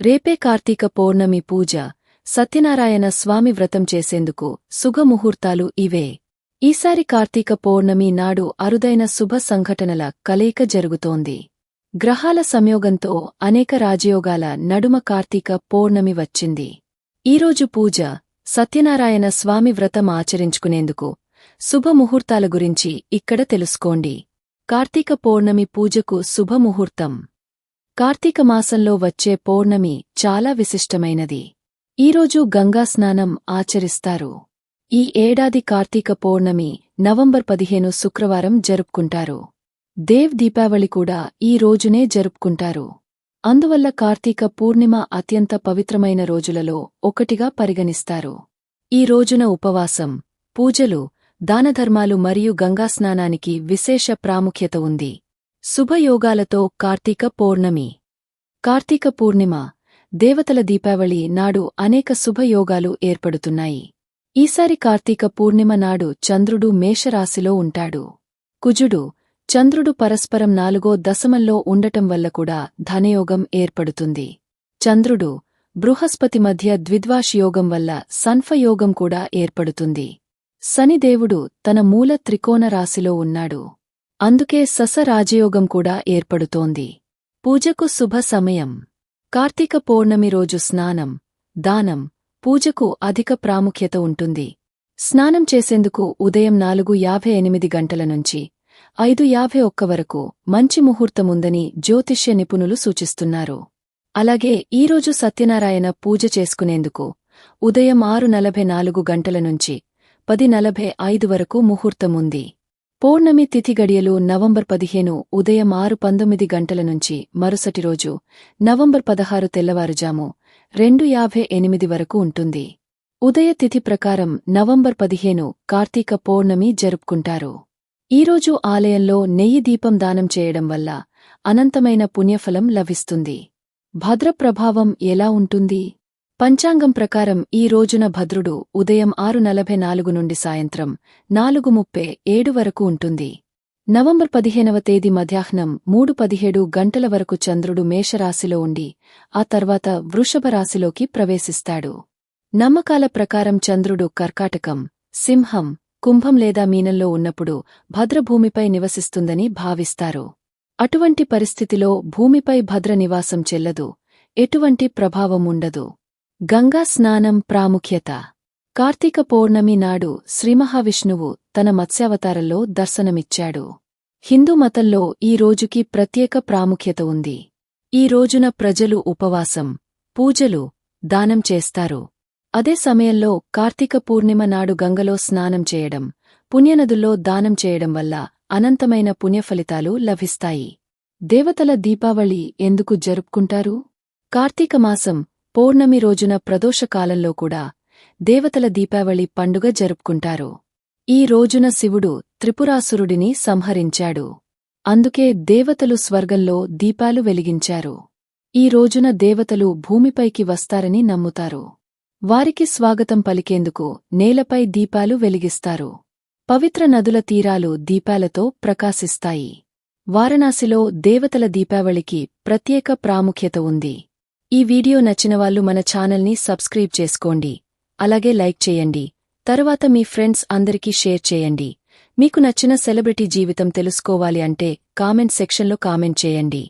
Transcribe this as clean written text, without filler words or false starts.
రేపే కార్తీక పౌర్ణమి పూజ, సత్యనారాయణ స్వామి వ్రతం చేసేందుకు శుభముహూర్తాలు ఇవే. ఈసారి కార్తీక పౌర్ణమి నాడు అరుదైన శుభ సంఘటనల కలయిక జరుగుతోంది. గ్రహాల సంయోగంతో అనేక రాజయోగాల నడుమ కార్తీక పౌర్ణమి వచ్చింది. ఈరోజు పూజ, సత్యనారాయణ స్వామి వ్రతం ఆచరించుకునేందుకు శుభముహూర్తాల గురించి ఇక్కడ తెలుసుకోండి. కార్తీక పౌర్ణమి పూజకు శుభముహూర్తం. కార్తీక మాసంలో వచ్చే పౌర్ణమి చాలా విశిష్టమైనది. ఈరోజు గంగా స్నానం ఆచరిస్తారు. ఈ ఏడాది కార్తీక పౌర్ణమి నవంబర్ 15 శుక్రవారం జరుపుకుంటారు. దేవ్ దీపావళి కూడా ఈ రోజునే జరుపుకుంటారు. అందువల్ల కార్తీక పూర్ణిమ అత్యంత పవిత్రమైన రోజులలో ఒకటిగా పరిగణిస్తారు. ఈ రోజున ఉపవాసం, పూజలు, దానధర్మాలు మరియు గంగాస్నానానికి విశేష ప్రాముఖ్యత ఉంది. శుభయోగాలతో కార్తీక పౌర్ణమి. కార్తీక పూర్ణిమ, దేవతల దీపావళి నాడు అనేక శుభయోగాలు ఏర్పడుతున్నాయి. ఈసారి కార్తీక పూర్ణిమ నాడు చంద్రుడు మేషరాశిలో ఉంటాడు. కుజుడు, చంద్రుడు పరస్పరం 4వ దశమంలో ఉండటం వల్ల కూడా ధనయోగం ఏర్పడుతుంది. చంద్రుడు, బృహస్పతి మధ్య ద్విద్వాష్ యోగం వల్ల సన్ఫయోగం కూడా ఏర్పడుతుంది. శనిదేవుడు తన మూల త్రికోణ రాశిలో ఉన్నాడు. అందుకే సస రాజయోగం కూడా ఏర్పడుతోంది. పూజకు శుభ సమయం. కార్తీక పౌర్ణమి రోజు స్నానం, దానం, పూజకు అధిక ప్రాముఖ్యత ఉంటుంది. స్నానం చేసేందుకు ఉదయం 4:58 గంటల నుంచి 5:51 వరకు మంచి ముహూర్తముందని జ్యోతిష్య నిపుణులు సూచిస్తున్నారు. అలాగే ఈరోజు సత్యనారాయణ పూజ చేసుకునేందుకు ఉదయం 6:44 గంటల నుంచి 10:45 వరకు ముహూర్తముంది. పౌర్ణమి తిథి గడియలు నవంబర్ 15 ఉదయం 6:19 గంటల నుంచి మరుసటి రోజు నవంబర్ 16 తెల్లవారుజాము 2:58 వరకు ఉంటుంది. ఉదయ తిథి ప్రకారం నవంబర్ 15 కార్తీక పౌర్ణమి జరుపుకుంటారు. ఈరోజు ఆలయంలో నెయ్యి దీపం దానం చేయడం వల్ల అనంతమైన పుణ్యఫలం లభిస్తుంది. భద్ర ప్రభావం ఎలా ఉంటుంది? పంచాంగం ప్రకారం ఈ రోజున భద్రుడు ఉదయం 6:44 నుండి సాయంత్రం 4:37 వరకు ఉంటుంది. నవంబర్ 15వ తేదీ మధ్యాహ్నం 3:17 గంటల వరకు చంద్రుడు మేషరాశిలో ఉండి ఆ తర్వాత వృషభ రాశిలోకి ప్రవేశిస్తాడు. నమ్మకాల ప్రకారం చంద్రుడు కర్కాటకం, సింహం, కుంభం లేదా మీనంలో ఉన్నప్పుడు భద్రభూమిపై నివసిస్తుందని భావిస్తారు. అటువంటి పరిస్థితిలో భూమిపై భద్ర నివాసం చెల్లదు, ఎటువంటి ప్రభావం ఉండదు. గంగా స్నానం ప్రాముఖ్యత. కార్తీక పౌర్ణమి నాడు శ్రీమహావిష్ణువు తన మత్స్యావతారంలో దర్శనమిచ్చాడు. హిందూ మతంలో ఈ రోజుకి ప్రత్యేక ప్రాముఖ్యత ఉంది. ఈ రోజున ప్రజలు ఉపవాసం, పూజలు, దానం చేస్తారు. అదే సమయంలో కార్తీక పూర్ణిమ నాడు గంగలో స్నానం చేయడం, పుణ్యనదుల్లో దానం చేయడం వల్ల అనంతమైన పుణ్యఫలితాలు లభిస్తాయి. దేవతల దీపావళి ఎందుకు జరుపుకుంటారు? కార్తీక మాసం పౌర్ణమి రోజున ప్రదోషకాలంలో కూడా దేవతల దీపావళి పండుగ జరుపుకుంటారు. ఈ రోజున శివుడు త్రిపురాసురుడిని సంహరించాడు. అందుకే దేవతలు స్వర్గంలో దీపాలు వెలిగించారు. ఈ రోజున దేవతలు భూమిపైకి వస్తారని నమ్ముతారు. వారికి స్వాగతం పలికేందుకు నేలపై దీపాలు వెలిగిస్తారు. పవిత్ర నదుల తీరాలు దీపాలతో ప్రకాశిస్తాయి. వారణాసిలో దేవతల దీపావళికి ప్రత్యేక ప్రాముఖ్యత ఉంది. ఈ వీడియో నచ్చినవాళ్లు మన ఛానల్ని సబ్స్క్రైబ్ చేసుకోండి. అలాగే లైక్ చేయండి. తరువాత మీ ఫ్రెండ్స్ అందరికీ షేర్ చేయండి. మీకు నచ్చిన సెలబ్రిటీ జీవితం తెలుసుకోవాలి అంటే కామెంట్ సెక్షన్లో కామెంట్ చేయండి.